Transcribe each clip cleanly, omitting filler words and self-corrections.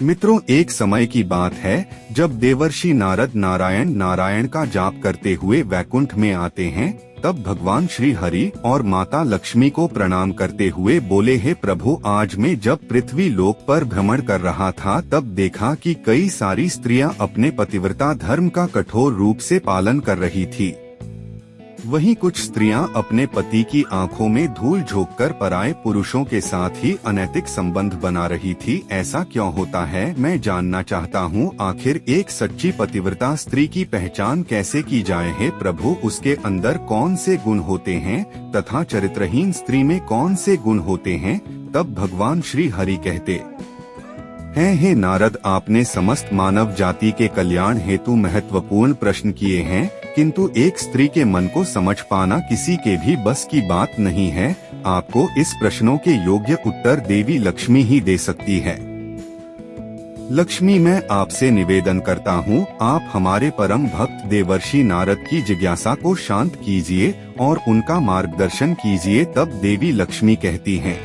मित्रों, एक समय की बात है जब देवर्षि नारद नारायण नारायण का जाप करते हुए वैकुंठ में आते हैं। तब भगवान श्री हरि और माता लक्ष्मी को प्रणाम करते हुए बोले, हे प्रभु, आज मैं जब पृथ्वी लोक पर भ्रमण कर रहा था तब देखा कि कई सारी स्त्रियां अपने पतिव्रता धर्म का कठोर रूप से पालन कर रही थी। वहीं कुछ स्त्रियां अपने पति की आंखों में धूल झोंककर पराये पुरुषों के साथ ही अनैतिक संबंध बना रही थी। ऐसा क्यों होता है, मैं जानना चाहता हूँ। आखिर एक सच्ची पतिव्रता स्त्री की पहचान कैसे की जाए? है प्रभु, उसके अंदर कौन से गुण होते हैं तथा चरित्रहीन स्त्री में कौन से गुण होते हैं? तब भगवान श्री हरि कहते हैं, हे नारद, आपने समस्त मानव जाति के कल्याण हेतु महत्वपूर्ण प्रश्न किए हैं, किंतु एक स्त्री के मन को समझ पाना किसी के भी बस की बात नहीं है। आपको इस प्रश्नों के योग्य उत्तर देवी लक्ष्मी ही दे सकती है। लक्ष्मी, मैं आपसे निवेदन करता हूँ, आप हमारे परम भक्त देवर्षि नारद की जिज्ञासा को शांत कीजिए और उनका मार्गदर्शन कीजिए। तब देवी लक्ष्मी कहती हैं,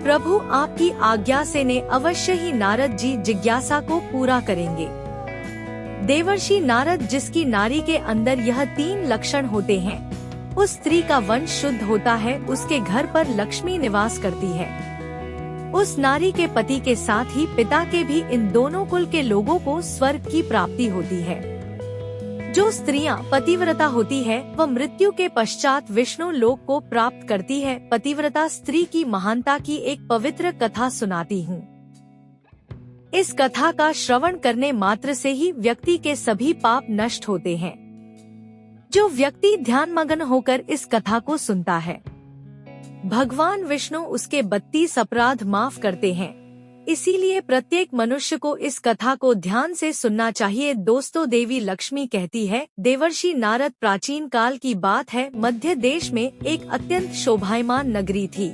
प्रभु, आपकी आज्ञा से ने अवश्य ही नारद जी जिज्ञासा को पूरा करेंगे। देवर्षि नारद, जिसकी नारी के अंदर यह 3 लक्षण होते हैं, उस स्त्री का वंश शुद्ध होता है, उसके घर पर लक्ष्मी निवास करती है। उस नारी के पति के साथ ही पिता के भी इन दोनों कुल के लोगों को स्वर्ग की प्राप्ति होती है। जो स्त्रियां पतिव्रता होती है वह मृत्यु के पश्चात विष्णु लोक को प्राप्त करती है। पतिव्रता स्त्री की महानता की एक पवित्र कथा सुनाती हूँ। इस कथा का श्रवण करने मात्र से ही व्यक्ति के सभी पाप नष्ट होते हैं। जो व्यक्ति ध्यानमग्न होकर इस कथा को सुनता है, भगवान विष्णु उसके 32 अपराध माफ करते हैं। इसीलिए प्रत्येक मनुष्य को इस कथा को ध्यान से सुनना चाहिए। दोस्तों, देवी लक्ष्मी कहती है, देवर्षि नारद, प्राचीन काल की बात है, मध्य देश में एक अत्यंत शोभायमान नगरी थी।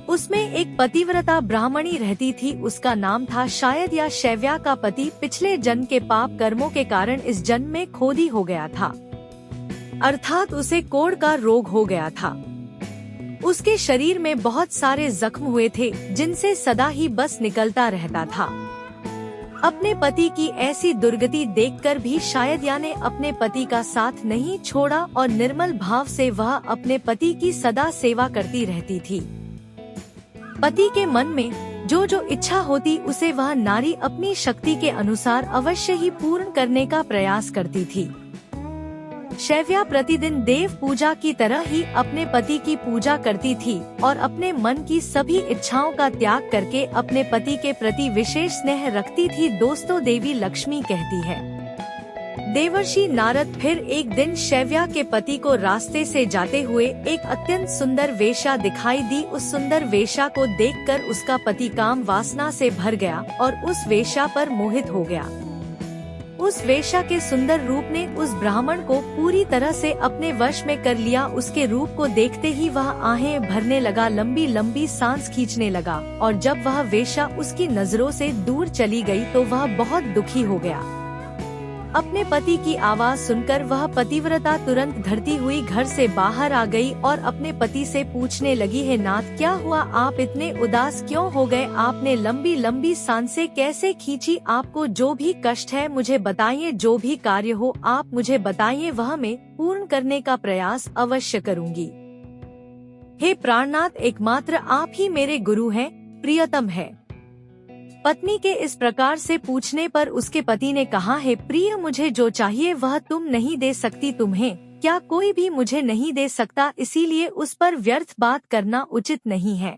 उसमें एक पतिव्रता ब्राह्मणी रहती थी। उसका नाम था शायद या शैव्या का पति पिछले जन्म के पाप कर्मों के कारण इस जन्म में खोदी हो गया था, अर्थात उसे कोढ़ का रोग हो गया था। उसके शरीर में बहुत सारे जख्म हुए थे जिनसे सदा ही बस निकलता रहता था। अपने पति की ऐसी दुर्गति देखकर भी शायदया ने अपने पति का साथ नहीं छोड़ा और निर्मल भाव से वह अपने पति की सदा सेवा करती रहती थी। पति के मन में जो जो इच्छा होती उसे वह नारी अपनी शक्ति के अनुसार अवश्य ही पूर्ण करने का प्रयास करती थी। शैव्या प्रतिदिन देव पूजा की तरह ही अपने पति की पूजा करती थी और अपने मन की सभी इच्छाओं का त्याग करके अपने पति के प्रति विशेष स्नेह रखती थी। दोस्तों, देवी लक्ष्मी कहती है, देवर्षि नारद फिर एक दिन शैव्या के पति को रास्ते से जाते हुए एक अत्यंत सुंदर वेश्या दिखाई दी। उस सुंदर वेश्या को देखकर उसका पति काम वासना से भर गया और उस वेश्या पर मोहित हो गया। उस वेश्या के सुंदर रूप ने उस ब्राह्मण को पूरी तरह से अपने वश में कर लिया। उसके रूप को देखते ही वह आहें भरने लगा, लंबी लंबी सांस खींचने लगा और जब वह वेश्या उसकी नजरों से दूर चली गई तो वह बहुत दुखी हो गया। अपने पति की आवाज सुनकर वह पतिव्रता तुरंत धरती हुई घर से बाहर आ गई और अपने पति से पूछने लगी, हे नाथ, क्या हुआ? आप इतने उदास क्यों हो गए? आपने लंबी लंबी सांसें कैसे खींची? आपको जो भी कष्ट है मुझे बताइए, जो भी कार्य हो आप मुझे बताइए, वह मैं पूर्ण करने का प्रयास अवश्य करूँगी। हे प्राणनाथ, एकमात्र आप ही मेरे गुरु हैं, प्रियतम है। पत्नी के इस प्रकार से पूछने पर उसके पति ने कहा, हे प्रिय, मुझे जो चाहिए वह तुम नहीं दे सकती, तुम्हें क्या कोई भी मुझे नहीं दे सकता, इसीलिए उस पर व्यर्थ बात करना उचित नहीं है,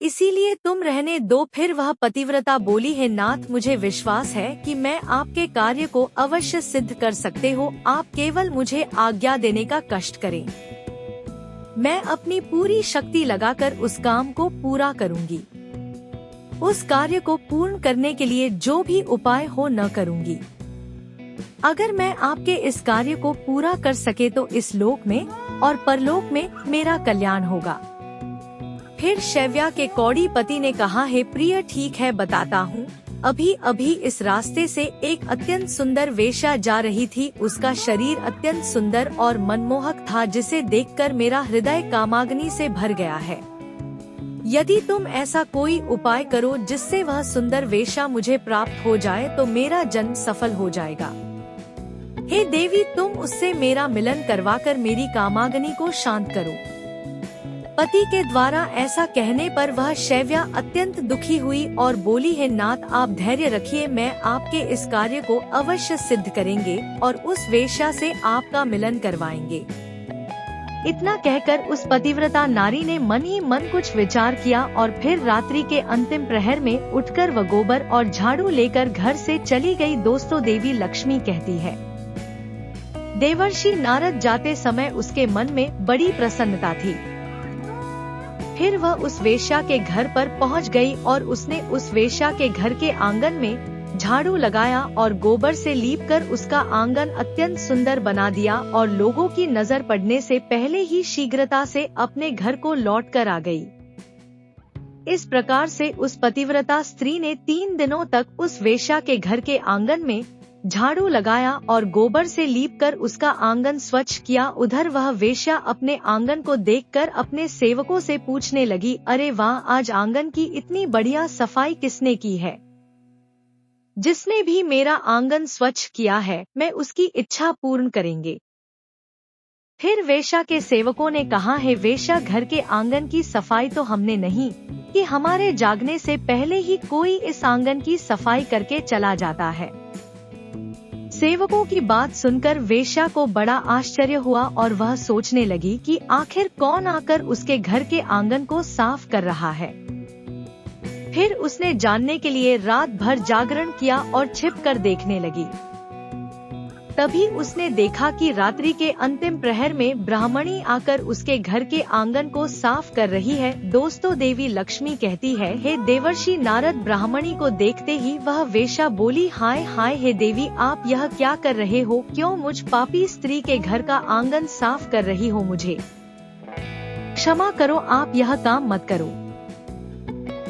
इसीलिए तुम रहने दो। फिर वह पतिव्रता बोली, हे नाथ, मुझे विश्वास है कि मैं आपके कार्य को अवश्य सिद्ध कर सकते हो, आप केवल मुझे आज्ञा देने का कष्ट करें, मैं अपनी पूरी शक्ति लगाकर उस काम को पूरा करूँगी। उस कार्य को पूर्ण करने के लिए जो भी उपाय हो न करूँगी। अगर मैं आपके इस कार्य को पूरा कर सके तो इस लोक में और परलोक में मेरा कल्याण होगा। फिर शैव्या के कौड़ी पति ने कहा, हे प्रिय, ठीक है, बताता हूँ। अभी अभी इस रास्ते से एक अत्यंत सुंदर वेश्या जा रही थी। उसका शरीर अत्यंत सुंदर और मनमोहक था, जिसे देखकर मेरा हृदय कामाग्नि से भर गया है। यदि तुम ऐसा कोई उपाय करो जिससे वह सुंदर वेश्या मुझे प्राप्त हो जाए तो मेरा जन्म सफल हो जाएगा। हे देवी, तुम उससे मेरा मिलन करवाकर मेरी कामाग्नि को शांत करो। पति के द्वारा ऐसा कहने पर वह शैव्या अत्यंत दुखी हुई और बोली, है नाथ, आप धैर्य रखिए, मैं आपके इस कार्य को अवश्य सिद्ध करेंगे और उस वेश्या से आपका मिलन करवाएंगे। इतना कहकर उस पतिव्रता नारी ने मन ही मन कुछ विचार किया और फिर रात्रि के अंतिम प्रहर में उठकर वह गोबर और झाड़ू लेकर घर से चली गई। दोस्तों, देवी लक्ष्मी कहती है, देवर्षि नारद जाते समय उसके मन में बड़ी प्रसन्नता थी। फिर वह उस वेश्या के घर पर पहुंच गई और उसने उस वेश्या के घर के आंगन में झाड़ू लगाया और गोबर से लीपकर उसका आंगन अत्यंत सुंदर बना दिया और लोगों की नजर पड़ने से पहले ही शीघ्रता से अपने घर को लौट कर आ गई। इस प्रकार से उस पतिव्रता स्त्री ने 3 दिनों तक उस वेश्या के घर के आंगन में झाड़ू लगाया और गोबर से लीपकर उसका आंगन स्वच्छ किया। उधर वह वेश्या अपने आंगन को देखकर अपने सेवकों से पूछने लगी, अरे वाह, आज आंगन की इतनी बढ़िया सफाई किसने की है? जिसने भी मेरा आंगन स्वच्छ किया है, मैं उसकी इच्छा पूर्ण करेंगे। फिर वेश्या के सेवकों ने कहा, है वेश्या, घर के आंगन की सफाई तो हमने नहीं कि हमारे जागने से पहले ही कोई इस आंगन की सफाई करके चला जाता है। सेवकों की बात सुनकर वेश्या को बड़ा आश्चर्य हुआ और वह सोचने लगी कि आखिर कौन आकर उसके घर के आंगन को साफ कर रहा है। फिर उसने जानने के लिए रात भर जागरण किया और छिपकर देखने लगी। तभी उसने देखा कि रात्रि के अंतिम प्रहर में ब्राह्मणी आकर उसके घर के आंगन को साफ कर रही है। दोस्तों, देवी लक्ष्मी कहती है, हे देवर्षि नारद, ब्राह्मणी को देखते ही वह वेश्या बोली, हाय हाय, हे देवी, आप यह क्या कर रहे हो? क्यों मुझ पापी स्त्री के घर का आंगन साफ कर रही हो? मुझे क्षमा करो, आप यह काम मत करो।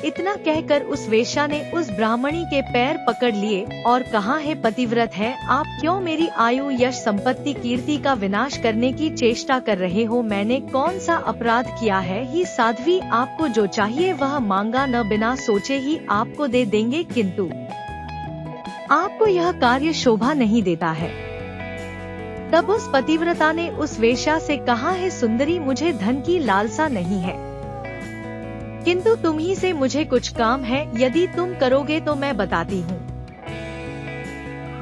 इतना कहकर उस वेश्या ने उस ब्राह्मणी के पैर पकड़ लिए और कहा, है पतिव्रत है, आप क्यों मेरी आयु, यश, संपत्ति, कीर्ति का विनाश करने की चेष्टा कर रहे हो? मैंने कौन सा अपराध किया है? ही साध्वी, आपको जो चाहिए वह मांगा न, बिना सोचे ही आपको दे देंगे, किंतु आपको यह कार्य शोभा नहीं देता है। तब उस पतिव्रता ने उस वेश्या से कहा, है सुंदरी, मुझे धन की लालसा नहीं है, किंतु तुम ही से मुझे कुछ काम है। यदि तुम करोगे तो मैं बताती हूँ।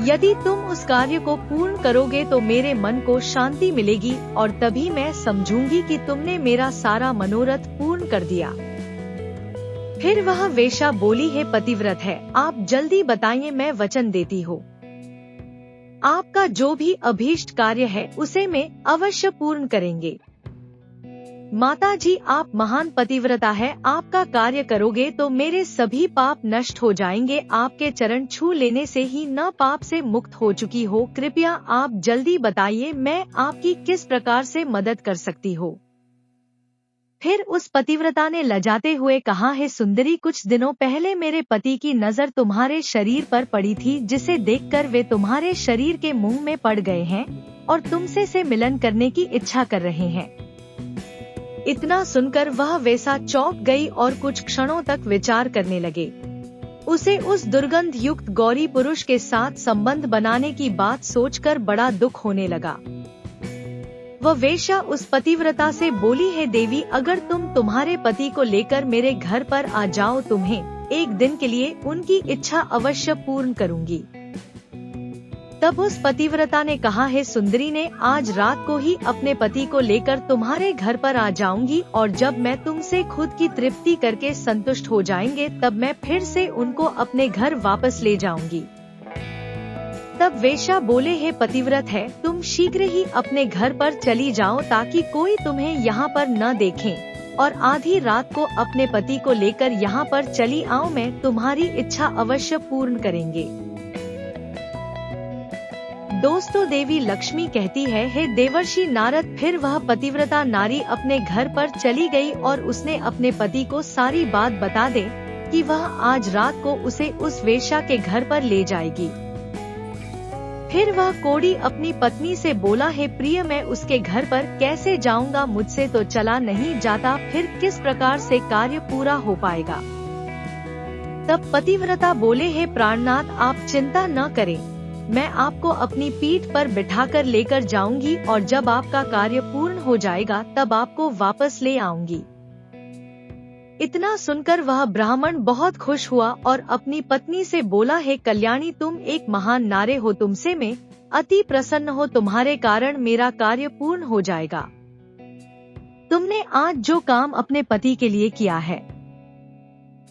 यदि तुम उस कार्य को पूर्ण करोगे तो मेरे मन को शांति मिलेगी और तभी मैं समझूंगी कि तुमने मेरा सारा मनोरथ पूर्ण कर दिया। फिर वह वेश्या बोली, है पतिव्रत है, आप जल्दी बताइए, मैं वचन देती हूँ। आपका जो भी अभीष्ट कार्य है उसे मैं अवश्य पूर्ण करेंगे। माता जी, आप महान पतिव्रता है, आपका कार्य करोगे तो मेरे सभी पाप नष्ट हो जाएंगे। आपके चरण छू लेने से ही न पाप से मुक्त हो चुकी हो। कृपया आप जल्दी बताइए, मैं आपकी किस प्रकार से मदद कर सकती हूँ? फिर उस पतिव्रता ने लजाते हुए कहा, है सुंदरी, कुछ दिनों पहले मेरे पति की नजर तुम्हारे शरीर पर पड़ी थी, जिसे देखकर वे तुम्हारे शरीर के मुंह में पड़ गए हैं और तुमसे से मिलन करने की इच्छा कर रहे हैं। इतना सुनकर वह वेश्या चौंक गई और कुछ क्षणों तक विचार करने लगे। उसे उस दुर्गंध युक्त गौरी पुरुष के साथ संबंध बनाने की बात सोचकर बड़ा दुख होने लगा। वह वेश्या उस पतिव्रता से बोली, है देवी, अगर तुम तुम्हारे पति को लेकर मेरे घर पर आ जाओ, तुम्हें एक दिन के लिए उनकी इच्छा अवश्य पूर्ण करूंगी। तब उस पतिव्रता ने कहा, है सुंदरी, ने आज रात को ही अपने पति को लेकर तुम्हारे घर पर आ जाऊंगी और जब मैं तुमसे खुद की तृप्ति करके संतुष्ट हो जाएंगे तब मैं फिर से उनको अपने घर वापस ले जाऊंगी। तब वेश्या बोले, है पतिव्रत है, तुम शीघ्र ही अपने घर पर चली जाओ ताकि कोई तुम्हें यहाँ पर न देखे और आधी रात को अपने पति को लेकर यहाँ पर चली आओ, मैं तुम्हारी इच्छा अवश्य पूर्ण करेंगे। दोस्तों, देवी लक्ष्मी कहती है, हे देवर्षि नारद, फिर वह पतिव्रता नारी अपने घर पर चली गई और उसने अपने पति को सारी बात बता दे कि वह आज रात को उसे उस वेश्या के घर पर ले जाएगी। फिर वह कोढ़ी अपनी पत्नी से बोला, हे प्रिय, मैं उसके घर पर कैसे जाऊंगा, मुझसे तो चला नहीं जाता, फिर किस प्रकार से कार्य पूरा हो पाएगा। तब पतिव्रता बोले, हे प्राणनाथ, आप चिंता न करें, मैं आपको अपनी पीठ पर बिठाकर लेकर जाऊंगी और जब आपका कार्य पूर्ण हो जाएगा तब आपको वापस ले आऊंगी। इतना सुनकर वह ब्राह्मण बहुत खुश हुआ और अपनी पत्नी से बोला, हे कल्याणी, तुम एक महान नारी हो, तुमसे मैं अति प्रसन्न हो, तुम्हारे कारण मेरा कार्य पूर्ण हो जाएगा। तुमने आज जो काम अपने पति के लिए किया है,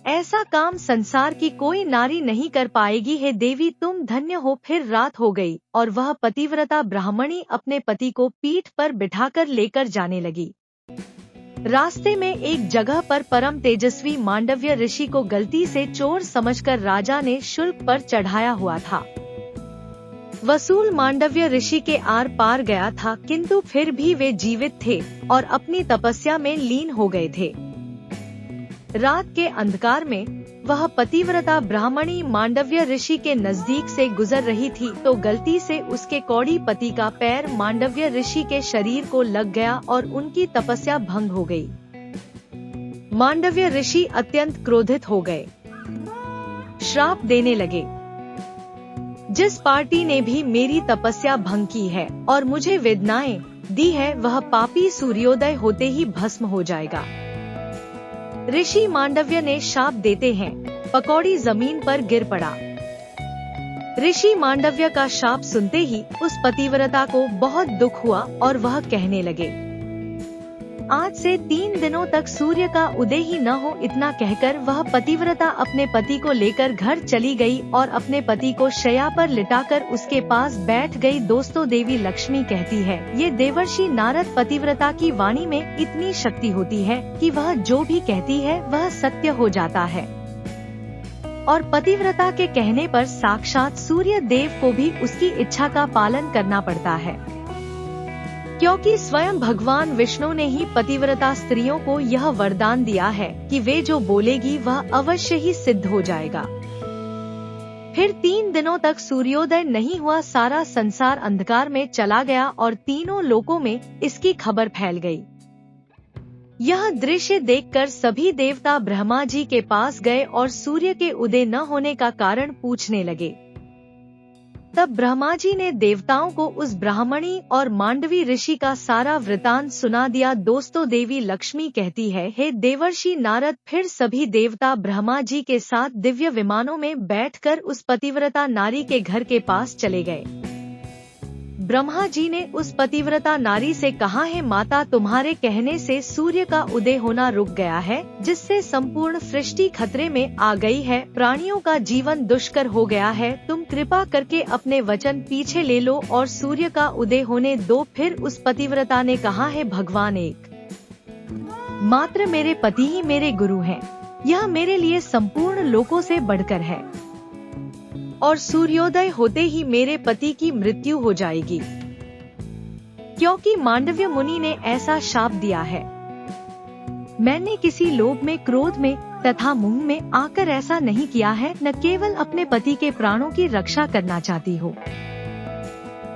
ऐसा काम संसार की कोई नारी नहीं कर पाएगी, हे देवी, तुम धन्य हो। फिर रात हो गई और वह पतिव्रता ब्राह्मणी अपने पति को पीठ पर बिठाकर लेकर जाने लगी। रास्ते में एक जगह पर परम तेजस्वी मांडव्य ऋषि को गलती से चोर समझकर राजा ने शुल्क पर चढ़ाया हुआ था। वसूल मांडव्य ऋषि के आर पार गया था, किंतु फिर भी वे जीवित थे और अपनी तपस्या में लीन हो गए थे। रात के अंधकार में वह पतिव्रता ब्राह्मणी मांडव्य ऋषि के नजदीक से गुजर रही थी तो गलती से उसके कौड़ी पति का पैर मांडव्य ऋषि के शरीर को लग गया और उनकी तपस्या भंग हो गई। मांडव्य ऋषि अत्यंत क्रोधित हो गए, श्राप देने लगे, जिस पार्टी ने भी मेरी तपस्या भंग की है और मुझे वेदनाएं दी है, वह पापी सूर्योदय होते ही भस्म हो जाएगा। ऋषि मांडव्य ने शाप देते हैं, पकौड़ी जमीन पर गिर पड़ा। ऋषि मांडव्य का शाप सुनते ही उस पतिव्रता को बहुत दुख हुआ और वह कहने लगे, आज से 3 दिनों तक सूर्य का उदय ही न हो। इतना कहकर वह पतिव्रता अपने पति को लेकर घर चली गई और अपने पति को शैया पर लिटाकर उसके पास बैठ गई। दोस्तों, देवी लक्ष्मी कहती है, ये देवर्षि नारद पतिव्रता की वाणी में इतनी शक्ति होती है कि वह जो भी कहती है वह सत्य हो जाता है और पतिव्रता के कहने पर साक्षात सूर्य देव को भी उसकी इच्छा का पालन करना पड़ता है, क्योंकि स्वयं भगवान विष्णु ने ही पतिव्रता स्त्रियों को यह वरदान दिया है कि वे जो बोलेगी वह अवश्य ही सिद्ध हो जाएगा। फिर 3 दिनों तक सूर्योदय नहीं हुआ, सारा संसार अंधकार में चला गया और तीनों लोकों में इसकी खबर फैल गई। यह दृश्य देखकर सभी देवता ब्रह्मा जी के पास गए और सूर्य के उदय न होने का कारण पूछने लगे। तब ब्रह्मा जी ने देवताओं को उस ब्राह्मणी और मांडवी ऋषि का सारा वृतांत सुना दिया। दोस्तों, देवी लक्ष्मी कहती है, हे देवर्षि नारद, फिर सभी देवता ब्रह्मा जी के साथ दिव्य विमानों में बैठकर उस पतिव्रता नारी के घर के पास चले गए। ब्रह्मा जी ने उस पतिव्रता नारी से कहा, है माता, तुम्हारे कहने से सूर्य का उदय होना रुक गया है, जिससे संपूर्ण सृष्टि खतरे में आ गई है, प्राणियों का जीवन दुष्कर हो गया है, तुम कृपा करके अपने वचन पीछे ले लो और सूर्य का उदय होने दो। फिर उस पतिव्रता ने कहा, है भगवान, एक मात्र मेरे पति ही मेरे गुरु हैं, यह मेरे लिए संपूर्ण लोकों से बढ़कर है और सूर्योदय होते ही मेरे पति की मृत्यु हो जाएगी, क्योंकि मांडव्य मुनि ने ऐसा शाप दिया है। मैंने किसी लोभ में, क्रोध में तथा मुंह में आकर ऐसा नहीं किया है, न केवल अपने पति के प्राणों की रक्षा करना चाहती हो।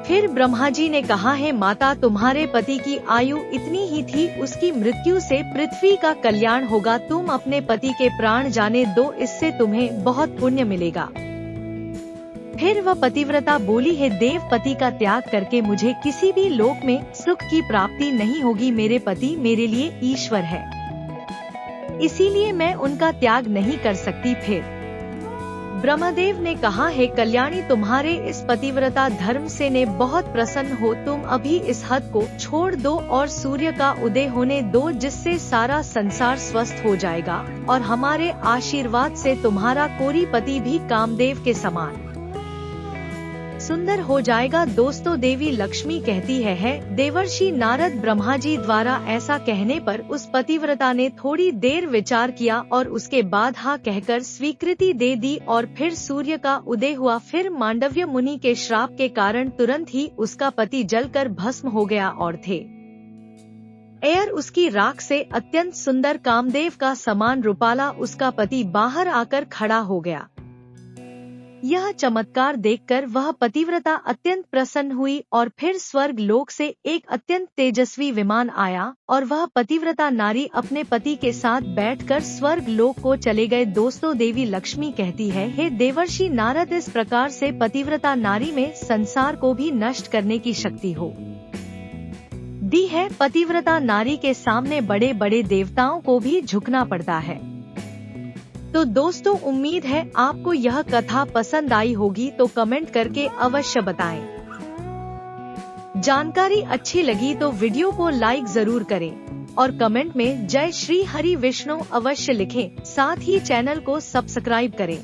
फिर ब्रह्मा जी ने कहा, है माता, तुम्हारे पति की आयु इतनी ही थी, उसकी मृत्यु से पृथ्वी का कल्याण होगा, तुम अपने पति के प्राण जाने दो, इससे तुम्हें बहुत पुण्य मिलेगा। फिर वह पतिव्रता बोली, है देव, पति का त्याग करके मुझे किसी भी लोक में सुख की प्राप्ति नहीं होगी, मेरे पति मेरे लिए ईश्वर है, इसीलिए मैं उनका त्याग नहीं कर सकती। फिर ब्रह्मदेव ने कहा, है कल्याणी, तुम्हारे इस पतिव्रता धर्म से ने बहुत प्रसन्न हो, तुम अभी इस हद को छोड़ दो और सूर्य का उदय होने दो, जिससे सारा संसार स्वस्थ हो जाएगा और हमारे आशीर्वाद से तुम्हारा कोरी पति भी कामदेव के समान सुंदर हो जाएगा। दोस्तों, देवी लक्ष्मी कहती है देवर्षि नारद ब्रह्मा जी द्वारा ऐसा कहने पर उस पतिव्रता ने थोड़ी देर विचार किया और उसके बाद हाँ कहकर स्वीकृति दे दी और फिर सूर्य का उदय हुआ। फिर मांडव्य मुनि के श्राप के कारण तुरंत ही उसका पति जलकर भस्म हो गया और थे उसकी राख से अत्यंत सुंदर कामदेव का समान रूपाला उसका पति बाहर आकर खड़ा हो गया। यह चमत्कार देखकर वह पतिव्रता अत्यंत प्रसन्न हुई और फिर स्वर्ग लोक से एक अत्यंत तेजस्वी विमान आया और वह पतिव्रता नारी अपने पति के साथ बैठकर स्वर्ग लोक को चले गए। दोस्तों, देवी लक्ष्मी कहती है, हे देवर्षि नारद, इस प्रकार से पतिव्रता नारी में संसार को भी नष्ट करने की शक्ति हो दी है। पतिव्रता नारी के सामने बड़े बड़े देवताओं को भी झुकना पड़ता है। तो दोस्तों, उम्मीद है आपको यह कथा पसंद आई होगी, तो कमेंट करके अवश्य बताएं। जानकारी अच्छी लगी तो वीडियो को लाइक जरूर करें और कमेंट में जय श्री हरि विष्णु अवश्य लिखें। साथ ही चैनल को सब्सक्राइब करें।